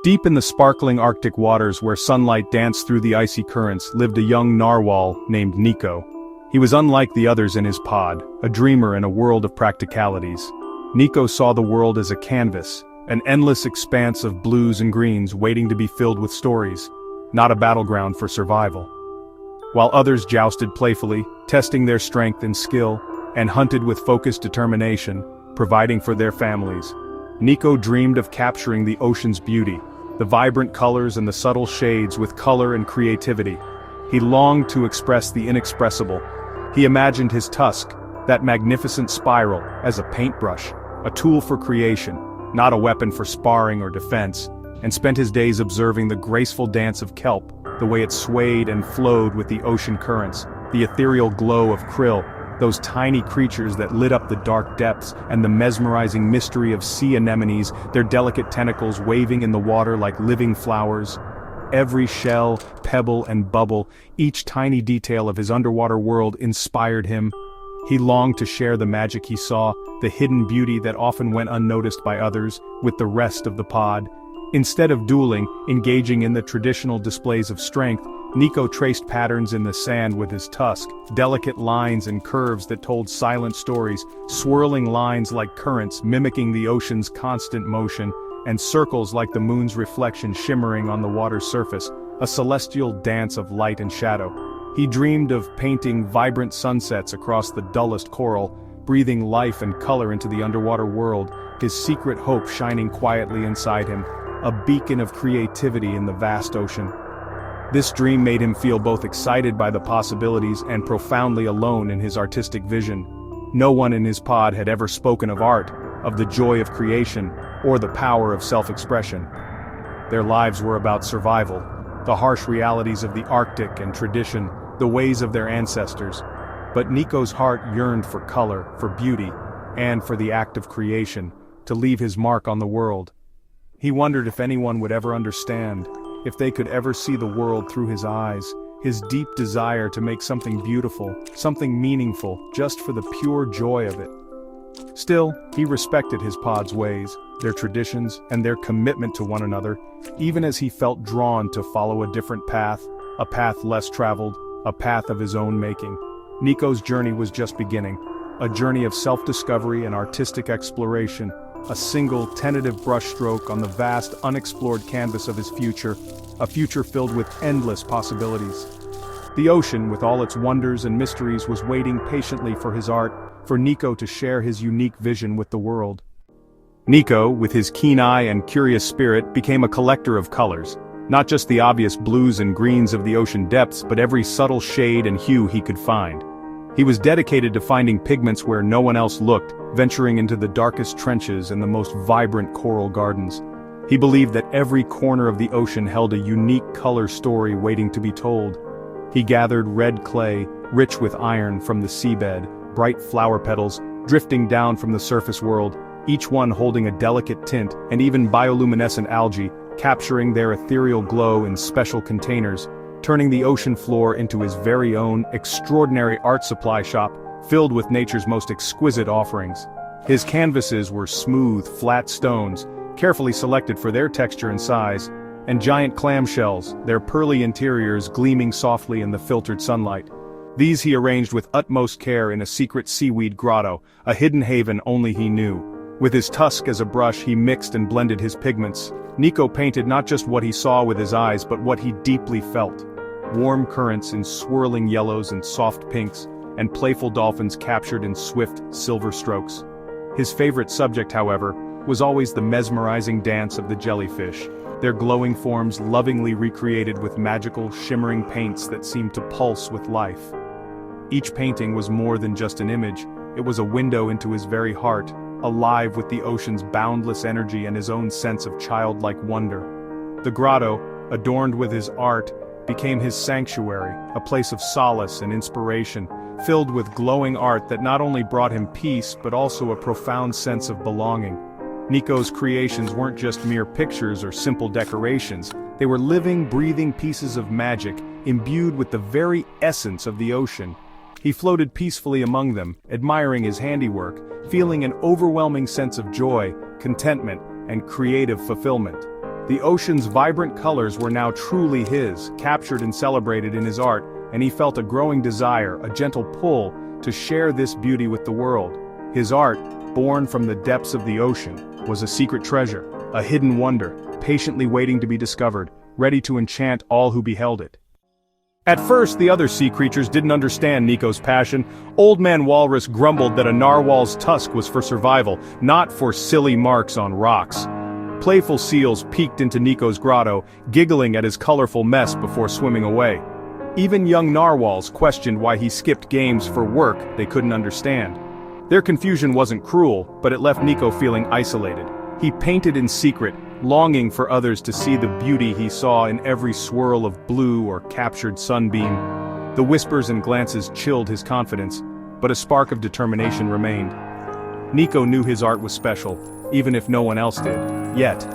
Deep in the sparkling Arctic waters where sunlight danced through the icy currents lived a young narwhal named Nico. He was unlike the others in his pod, a dreamer in a world of practicalities. Nico saw the world as a canvas, an endless expanse of blues and greens waiting to be filled with stories, not a battleground for survival. While others jousted playfully, testing their strength and skill, and hunted with focused determination, providing for their families, Nico dreamed of capturing the ocean's beauty, the vibrant colors and the subtle shades with color and creativity. He longed to express the inexpressible. He imagined his tusk, that magnificent spiral, as a paintbrush, a tool for creation, not a weapon for sparring or defense, and spent his days observing the graceful dance of kelp, the way it swayed and flowed with the ocean currents, the ethereal glow of krill, those tiny creatures that lit up the dark depths, and the mesmerizing mystery of sea anemones, their delicate tentacles waving in the water like living flowers. Every shell, pebble, and bubble, each tiny detail of his underwater world inspired him. He longed to share the magic he saw, the hidden beauty that often went unnoticed by others, with the rest of the pod. Instead of dueling, engaging in the traditional displays of strength, Nico traced patterns in the sand with his tusk, delicate lines and curves that told silent stories, swirling lines like currents mimicking the ocean's constant motion, and circles like the moon's reflection shimmering on the water's surface, a celestial dance of light and shadow. He dreamed of painting vibrant sunsets across the dullest coral, breathing life and color into the underwater world, his secret hope shining quietly inside him, a beacon of creativity in the vast ocean. This dream made him feel both excited by the possibilities and profoundly alone in his artistic vision. No one in his pod had ever spoken of art, of the joy of creation, or the power of self-expression. Their lives were about survival, the harsh realities of the Arctic and tradition, the ways of their ancestors. But Nico's heart yearned for color, for beauty, and for the act of creation, to leave his mark on the world. He wondered if anyone would ever understand, if they could ever see the world through his eyes, his deep desire to make something beautiful, something meaningful, just for the pure joy of it. Still, he respected his pod's ways, their traditions, and their commitment to one another, even as he felt drawn to follow a different path, a path less traveled, a path of his own making. Nico's journey was just beginning, a journey of self-discovery and artistic exploration, a single, tentative brushstroke on the vast, unexplored canvas of his future, a future filled with endless possibilities. The ocean, with all its wonders and mysteries, was waiting patiently for his art, for Nico to share his unique vision with the world. Nico, with his keen eye and curious spirit, became a collector of colors, not just the obvious blues and greens of the ocean depths, but every subtle shade and hue he could find. He was dedicated to finding pigments where no one else looked, venturing into the darkest trenches and the most vibrant coral gardens. He believed that every corner of the ocean held a unique color story waiting to be told. He gathered red clay, rich with iron, from the seabed, bright flower petals, drifting down from the surface world, each one holding a delicate tint, and even bioluminescent algae, capturing their ethereal glow in special containers, turning the ocean floor into his very own extraordinary art supply shop, filled with nature's most exquisite offerings. His canvases were smooth, flat stones, carefully selected for their texture and size, and giant clamshells, their pearly interiors gleaming softly in the filtered sunlight. These he arranged with utmost care in a secret seaweed grotto, a hidden haven only he knew. With his tusk as a brush, he mixed and blended his pigments. Nico painted not just what he saw with his eyes, but what he deeply felt. Warm currents in swirling yellows and soft pinks, and playful dolphins captured in swift, silver strokes. His favorite subject, however, was always the mesmerizing dance of the jellyfish, their glowing forms lovingly recreated with magical, shimmering paints that seemed to pulse with life. Each painting was more than just an image, it was a window into his very heart, alive with the ocean's boundless energy and his own sense of childlike wonder. The grotto, adorned with his art, became his sanctuary, a place of solace and inspiration, filled with glowing art that not only brought him peace but also a profound sense of belonging. Nico's creations weren't just mere pictures or simple decorations, they were living, breathing pieces of magic, imbued with the very essence of the ocean. He floated peacefully among them, admiring his handiwork, feeling an overwhelming sense of joy, contentment, and creative fulfillment. The ocean's vibrant colors were now truly his, captured and celebrated in his art, and he felt a growing desire, a gentle pull, to share this beauty with the world. His art, born from the depths of the ocean, was a secret treasure, a hidden wonder, patiently waiting to be discovered, ready to enchant all who beheld it. At first, the other sea creatures didn't understand Nico's passion. Old Man Walrus grumbled that a narwhal's tusk was for survival, not for silly marks on rocks. Playful seals peeked into Nico's grotto, giggling at his colorful mess before swimming away. Even young narwhals questioned why he skipped games for work they couldn't understand. Their confusion wasn't cruel, but it left Nico feeling isolated. He painted in secret, longing for others to see the beauty he saw in every swirl of blue or captured sunbeam. The whispers and glances chilled his confidence, but a spark of determination remained. Nico knew his art was special, even if no one else did. Yet,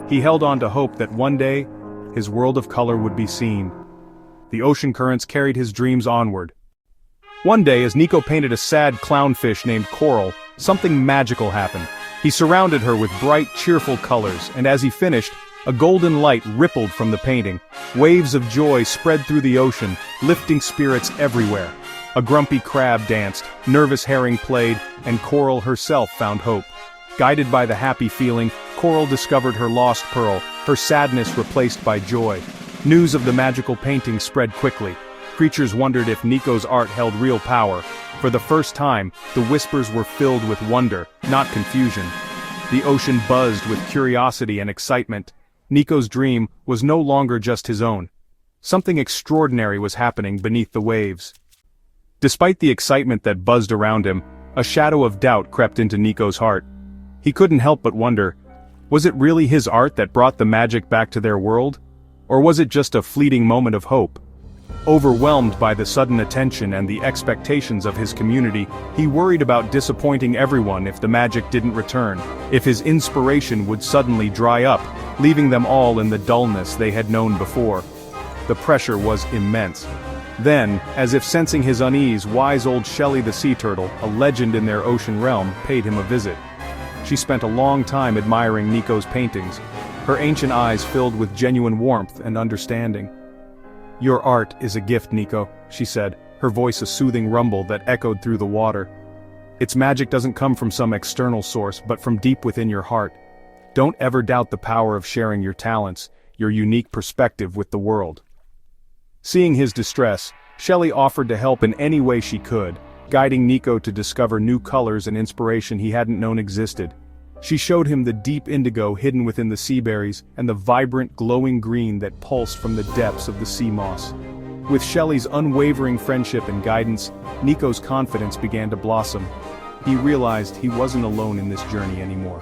he held on to hope that one day, his world of color would be seen. The ocean currents carried his dreams onward. One day, as Nico painted a sad clownfish named Coral, something magical happened. He surrounded her with bright, cheerful colors, and as he finished, a golden light rippled from the painting. Waves of joy spread through the ocean, lifting spirits everywhere. A grumpy crab danced, nervous herring played, and Coral herself found hope. Guided by the happy feeling, Coral discovered her lost pearl, her sadness replaced by joy. News of the magical painting spread quickly. Creatures wondered if Nico's art held real power. For the first time, the whispers were filled with wonder, not confusion. The ocean buzzed with curiosity and excitement. Nico's dream was no longer just his own. Something extraordinary was happening beneath the waves. Despite the excitement that buzzed around him, a shadow of doubt crept into Nico's heart. He couldn't help but wonder, was it really his art that brought the magic back to their world? Or was it just a fleeting moment of hope? Overwhelmed by the sudden attention and the expectations of his community, he worried about disappointing everyone if the magic didn't return, if his inspiration would suddenly dry up, leaving them all in the dullness they had known before. The pressure was immense. Then, as if sensing his unease, wise old Shelley the sea turtle, a legend in their ocean realm, paid him a visit. She spent a long time admiring Nico's paintings, her ancient eyes filled with genuine warmth and understanding. "Your art is a gift, Nico," she said, her voice a soothing rumble that echoed through the water. "Its magic doesn't come from some external source, but from deep within your heart. Don't ever doubt the power of sharing your talents, your unique perspective with the world." Seeing his distress, Shelley offered to help in any way she could, guiding Nico to discover new colors and inspiration he hadn't known existed. She showed him the deep indigo hidden within the sea berries and the vibrant glowing green that pulsed from the depths of the sea moss. With Shelley's unwavering friendship and guidance, Nico's confidence began to blossom. He realized he wasn't alone in this journey anymore.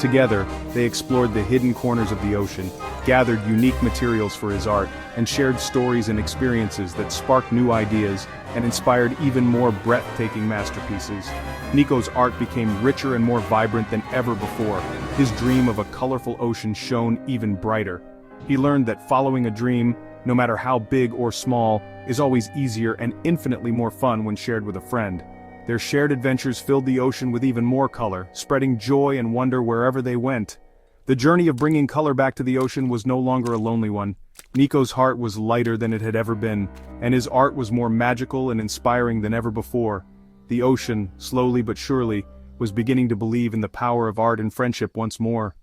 Together, they explored the hidden corners of the ocean, gathered unique materials for his art, and shared stories and experiences that sparked new ideas and inspired even more breathtaking masterpieces. Nico's art became richer and more vibrant than ever before. His dream of a colorful ocean shone even brighter. He learned that following a dream, no matter how big or small, is always easier and infinitely more fun when shared with a friend. Their shared adventures filled the ocean with even more color, spreading joy and wonder wherever they went. The journey of bringing color back to the ocean was no longer a lonely one. Nico's heart was lighter than it had ever been, and his art was more magical and inspiring than ever before. The ocean, slowly but surely, was beginning to believe in the power of art and friendship once more.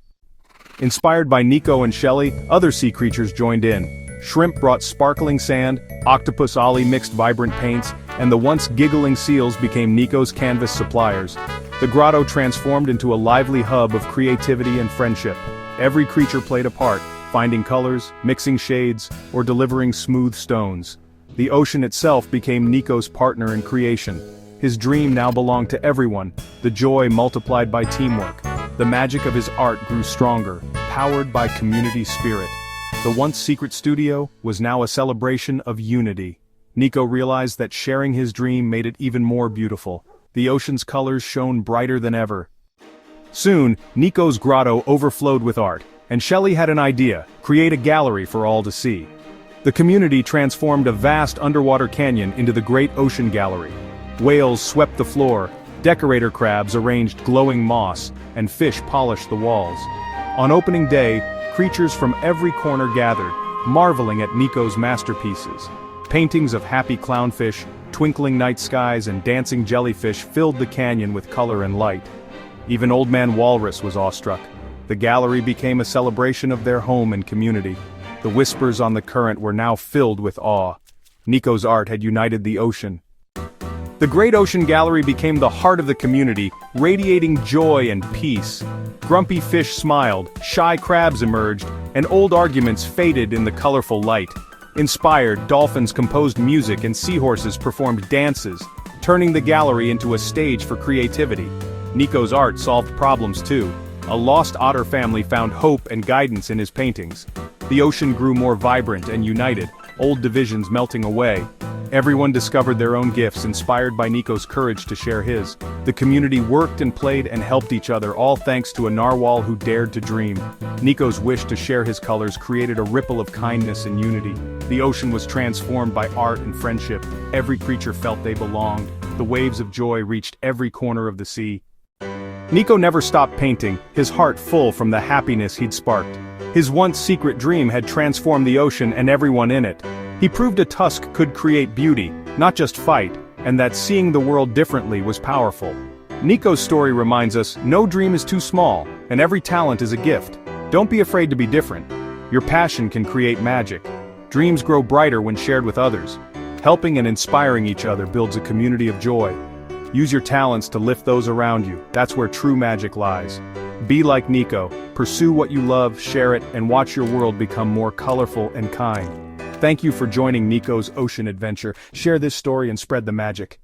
Inspired by Nico and Shelley, other sea creatures joined in. Shrimp brought sparkling sand, Octopus Ollie mixed vibrant paints, and the once giggling seals became Nico's canvas suppliers. The grotto transformed into a lively hub of creativity and friendship. Every creature played a part, finding colors, mixing shades, or delivering smooth stones. The ocean itself became Nico's partner in creation. His dream now belonged to everyone, the joy multiplied by teamwork. The magic of his art grew stronger, powered by community spirit. The once secret studio was now a celebration of unity. Nico realized that sharing his dream made it even more beautiful. The ocean's colors shone brighter than ever. Soon, Nico's grotto overflowed with art, and Shelley had an idea: create a gallery for all to see. The community transformed a vast underwater canyon into the Great Ocean Gallery. Whales swept the floor, decorator crabs arranged glowing moss, and fish polished the walls. On opening day, Creatures from every corner gathered, marveling at Nico's masterpieces. Paintings of happy clownfish, twinkling night skies and dancing jellyfish filled the canyon with color and light. Even Old Man Walrus was awestruck. The gallery became a celebration of their home and community. The whispers on the current were now filled with awe. Nico's art had united the ocean. The Great Ocean Gallery became the heart of the community, radiating joy and peace. Grumpy fish smiled, shy crabs emerged, and old arguments faded in the colorful light. Inspired, dolphins composed music and seahorses performed dances, turning the gallery into a stage for creativity. Nico's art solved problems too. A lost otter family found hope and guidance in his paintings. The ocean grew more vibrant and united, old divisions melting away. Everyone discovered their own gifts, inspired by Nico's courage to share his. The community worked and played and helped each other, all thanks to a narwhal who dared to dream. Nico's wish to share his colors created a ripple of kindness and unity. The ocean was transformed by art and friendship. Every creature felt they belonged. The waves of joy reached every corner of the sea. Nico never stopped painting, his heart full from the happiness he'd sparked. His once secret dream had transformed the ocean and everyone in it. He proved a tusk could create beauty, not just fight, and that seeing the world differently was powerful. Nico's story reminds us, no dream is too small, and every talent is a gift. Don't be afraid to be different. Your passion can create magic. Dreams grow brighter when shared with others. Helping and inspiring each other builds a community of joy. Use your talents to lift those around you. That's where true magic lies. Be like Nico, pursue what you love, share it, and watch your world become more colorful and kind. Thank you for joining Nico's ocean adventure. Share this story and spread the magic.